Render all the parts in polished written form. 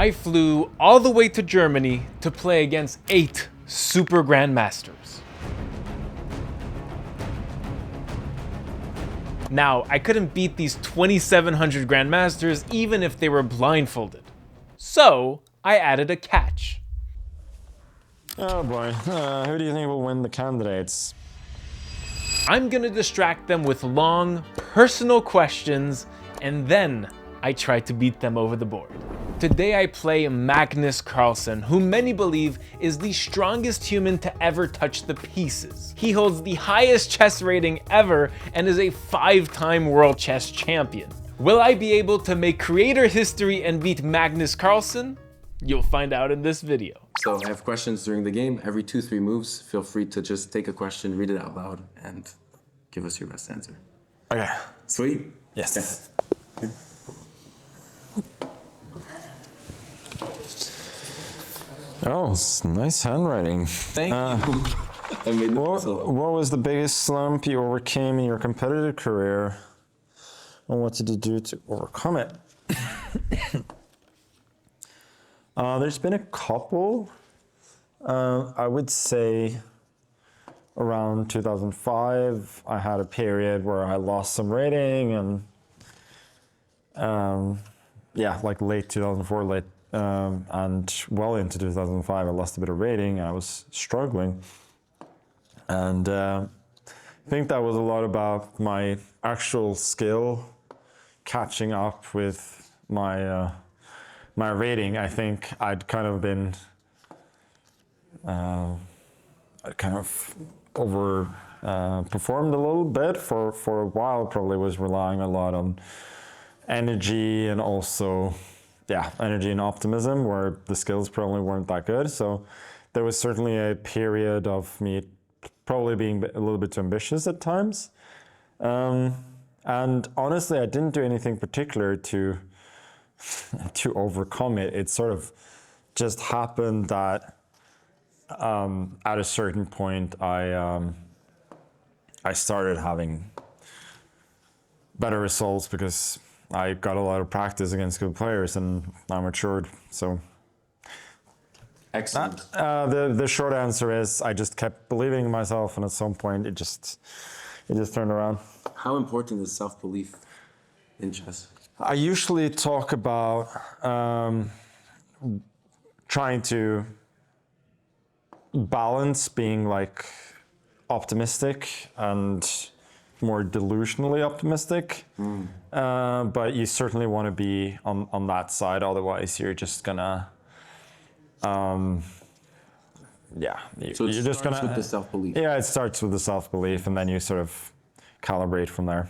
I flew all the way to Germany to play against 8 super grandmasters. Now, I couldn't beat these 2,700 grandmasters even if they were blindfolded. So, I added a catch. Oh boy, who do you think will win the candidates? I'm gonna distract them with long, personal questions, and then I try to beat them over the board. Today I play Magnus Carlsen, who many believe is the strongest human to ever touch the pieces. He holds the highest chess rating ever and is a 5-time world chess champion. Will I be able to make creator history and beat Magnus Carlsen? You'll find out in this video. So I have questions during the game. Every 2-3 moves, feel free to just take a question, read it out loud, and give us your best answer. Okay. Sweet? Yes. Okay. Oh, it's nice handwriting. Thank you. I made What was the biggest slump you overcame in your competitive career? And what did you do to overcome it? There's been a couple. I would say around 2005, I had a period where I lost some rating, and like late 2004, and well into 2005, I lost a bit of rating. I was struggling, and I think that was a lot about my actual skill catching up with my rating. I think I'd kind of been performed a little bit for a while. Probably was relying a lot on energy and also energy and optimism, where the skills probably weren't that good. So there was certainly a period of me probably being a little bit too ambitious at times. And honestly, I didn't do anything particular to overcome it. It sort of just happened that at a certain point, I started having better results because I got a lot of practice against good players and I matured. So Excellent. the short answer is I just kept believing in myself, and at some point it just turned around. How important is self-belief in chess? I usually talk about trying to balance being like optimistic and more delusionally optimistic. But you certainly want to be on that side, otherwise you're just gonna So you're just gonna with the self-belief. Yeah, it starts with the self-belief, and then you sort of calibrate from there.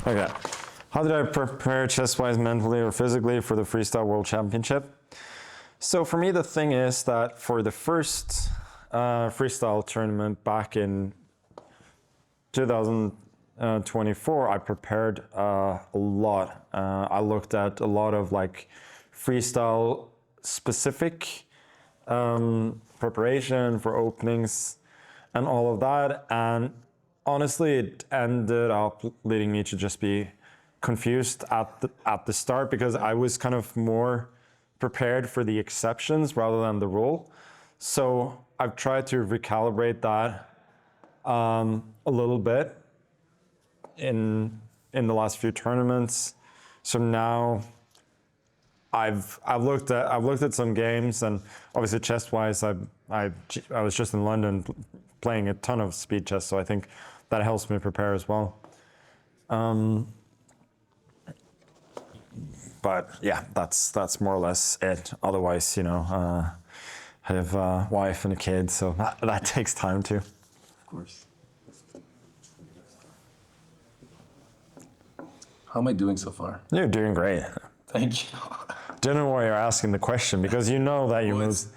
Okay, how did I prepare chess-wise, mentally or physically, for the Freestyle World Championship? So for me, the thing is that for the first freestyle tournament back in 2024, I prepared a lot. I looked at a lot of like freestyle specific preparation for openings and all of that. And honestly, it ended up leading me to just be confused at the start, because I was kind of more prepared for the exceptions rather than the rule. So I've tried to recalibrate that a little bit in the last few tournaments. So now I've looked at some games, and obviously chess-wise, I was just in London playing a ton of speed chess, so I think that helps me prepare as well. But yeah, that's more or less it. Otherwise, I have a wife and a kid, so that takes time too. Of course. How am I doing so far? You're doing great. Thank you. Don't know why you're asking the question, because you know that your moves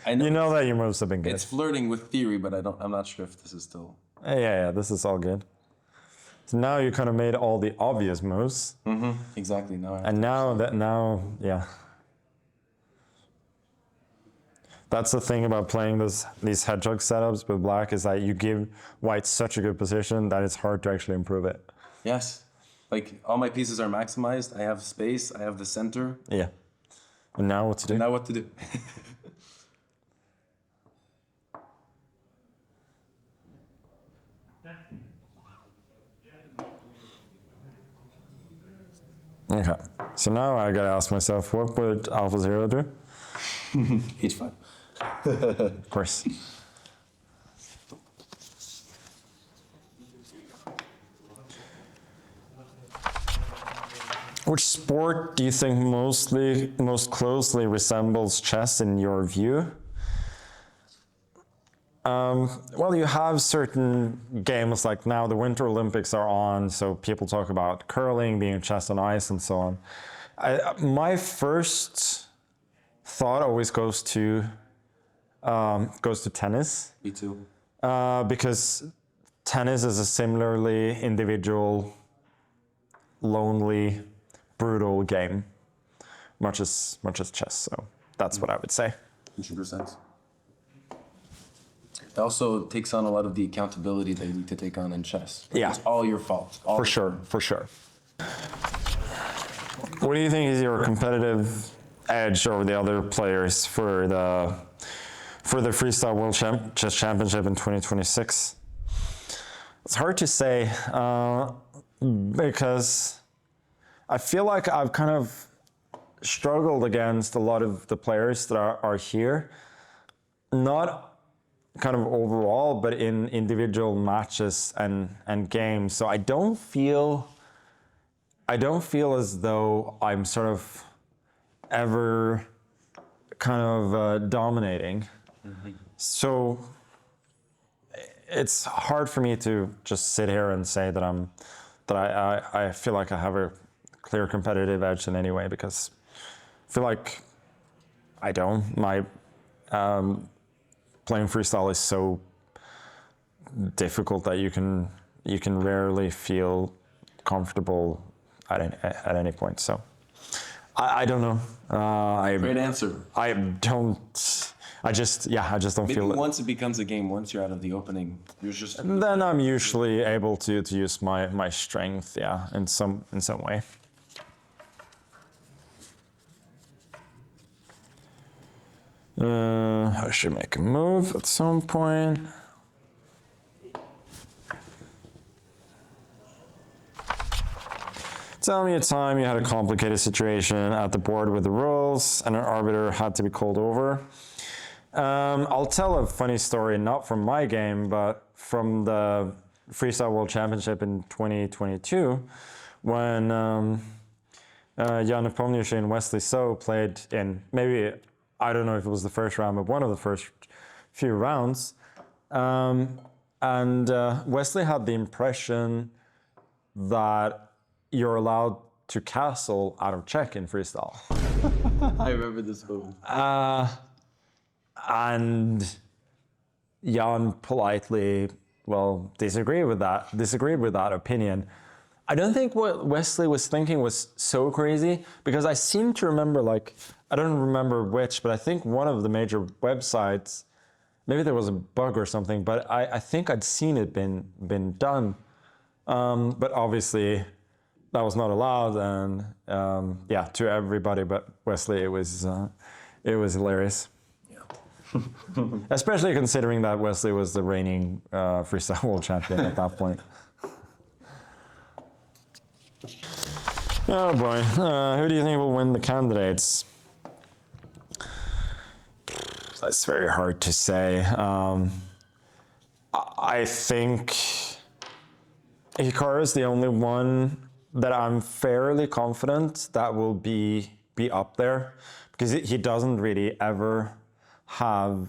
have been good. It's flirting with theory, but I'm not sure if this is still. Yeah, this is all good. So now you kind of made all the obvious moves. Mm-hmm. Exactly. Yeah. That's the thing about playing these hedgehog setups with black, is that you give white such a good position that it's hard to actually improve it. Yes. Like, all my pieces are maximized. I have space. I have the center. Yeah. And now what to do? Now what to do? Okay. So now I gotta ask myself, what would Alpha Zero do? H5. Of course. Which sport do you think most closely resembles chess in your view? Well, you have certain games, like now the Winter Olympics are on, so people talk about curling being chess on ice and so on. My first thought always goes to tennis. Me too. Because tennis is a similarly individual, lonely, brutal game, much as chess. So that's what I would say. 100%. It also takes on a lot of the accountability that you need to take on in chess. Yeah. It's all your fault. For sure. What do you think is your competitive edge over the other players for the Freestyle World Chess Championship in 2026? It's hard to say because I feel like I've kind of struggled against a lot of the players that are here, not kind of overall, but in individual matches and games. So I don't feel as though I'm sort of ever kind of dominating. Mm-hmm. So it's hard for me to just sit here and say that I feel like I have a clear competitive edge in any way, because I feel like I don't. My playing freestyle is so difficult that you can rarely feel comfortable at any point. So I don't know. Great answer. I just don't Maybe feel it. once it becomes a game, once you're out of the opening, you're just. Then I'm usually able to use my strength, in some way. I should make a move at some point. Tell me a time you had a complicated situation at the board with the rules and an arbiter had to be called over. I'll tell a funny story, not from my game, but from the Freestyle World Championship in 2022, when Jan Nepomniachtchi and Wesley So played in maybe, I don't know if it was the first round, but one of the first few rounds. And Wesley had the impression that you're allowed to castle out of check in freestyle. I remember this move. And Jan politely, disagreed with that opinion. I don't think what Wesley was thinking was so crazy, because I seem to remember, I don't remember which, but I think one of the major websites, maybe there was a bug or something, but I think I'd seen it been done. But obviously that was not allowed, and to everybody but Wesley, it was hilarious. Yeah. Especially considering that Wesley was the reigning freestyle world champion at that point. Oh boy, who do you think will win the candidates? That's very hard to say. I think Hikaru is the only one that I'm fairly confident that will be up there, because he doesn't really ever have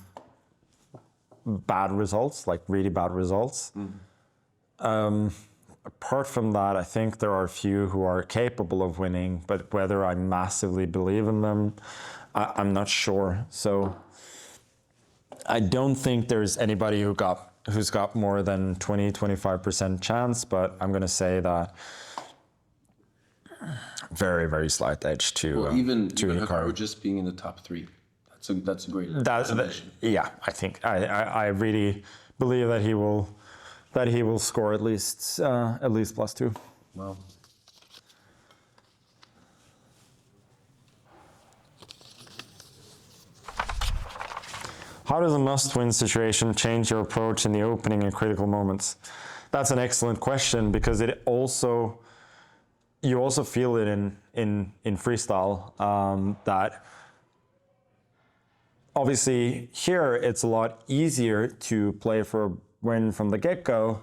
bad results, like really bad results. Apart from that, I think there are a few who are capable of winning, but whether I massively believe in them, I'm not sure. So I don't think there's anybody who's got more than 20-25% chance, but I'm going to say that very, very slight edge to even Hikaru. Just being in the top 3. That's a great. I think I really believe that he will score at least +2. Wow. How does a must-win situation change your approach in the opening and critical moments? That's an excellent question because you also feel it in freestyle, that obviously here it's a lot easier to play for a win from the get-go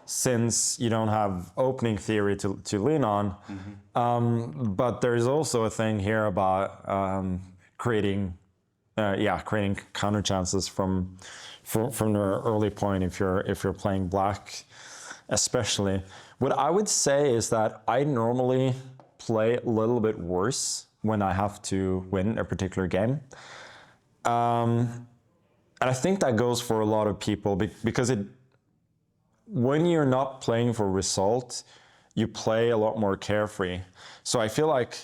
since you don't have opening theory to lean on. But there's also a thing here about creating counter chances from the early point if you're playing black, especially. What I would say is that I normally play a little bit worse when I have to win a particular game. And I think that goes for a lot of people because when you're not playing for result, you play a lot more carefree. So I feel like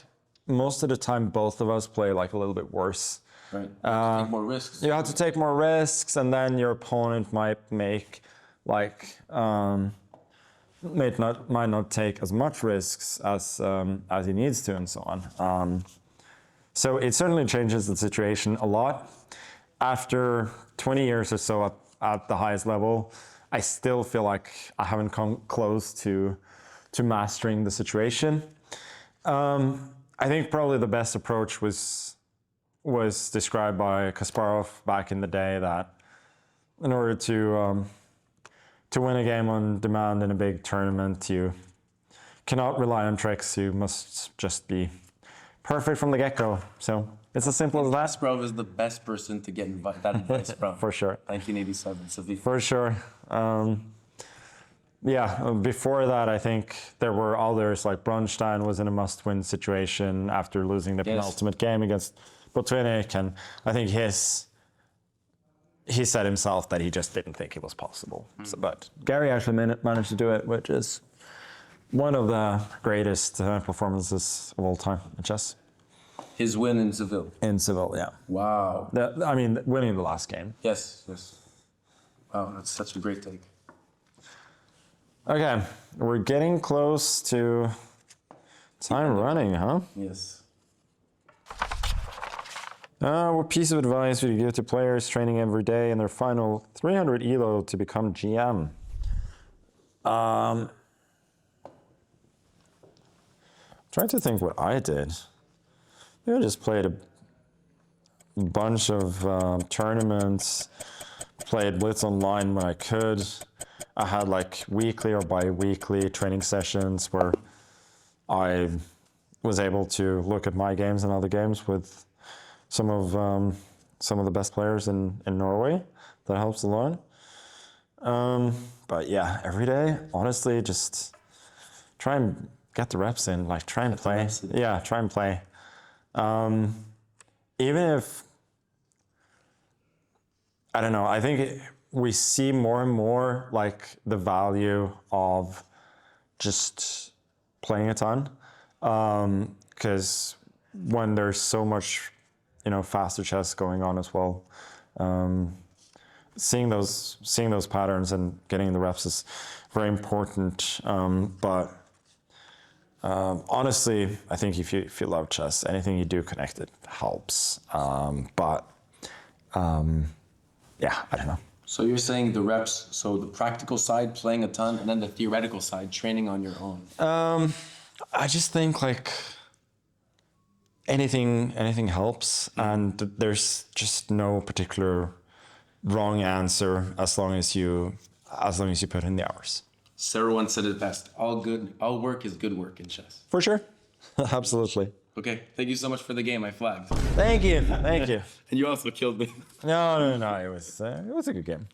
most of the time, both of us play like a little bit worse. Right. Take more risks. You have to take more risks, and then your opponent might make like might not take as much risks as he needs to, and so on. So it certainly changes the situation a lot. After 20 years or so at the highest level, I still feel like I haven't come close to mastering the situation. I think probably the best approach was described by Kasparov back in the day, that in order to win a game on demand in a big tournament, you cannot rely on tricks. You must just be perfect from the get-go. So it's as simple as that. Kasparov is the best person to get that advice from. For sure. 1987. So For sure. Before that, I think there were others, like Bronstein was in a must-win situation after losing the penultimate game against Botvinnik, and I think he said himself that he just didn't think it was possible. So, but Gary actually managed to do it, which is one of the greatest performances of all time in chess. His win in Seville. In Seville, yeah. Wow. Winning the last game. Yes. Wow, that's such a great take. Okay, we're getting close to time running, huh? Yes. What piece of advice would you give to players training every day in their final 300 ELO to become GM? Trying to think what I did. I just played a bunch of tournaments, played Blitz online when I could. I had like weekly or bi-weekly training sessions where I was able to look at my games and other games with some of the best players in Norway. That helps a lot. But yeah, every day, honestly, just try and get the reps in. Like try and play. Yeah, try and play. Even if, I don't know, I think we see more and more like the value of just playing a ton. Because when there's so much, faster chess going on as well, seeing those patterns and getting the reps is very important. But honestly, I think if you love chess, anything you do connected helps. I don't know. So you're saying the reps, so the practical side, playing a ton, and then the theoretical side, training on your own. I just think like anything helps, and there's just no particular wrong answer as long as you put in the hours. Sarah once said it best: all work is good work in chess. For sure. Absolutely. Okay, thank you so much for the game. I flagged. Thank you. And you also killed me. No. It was a good game.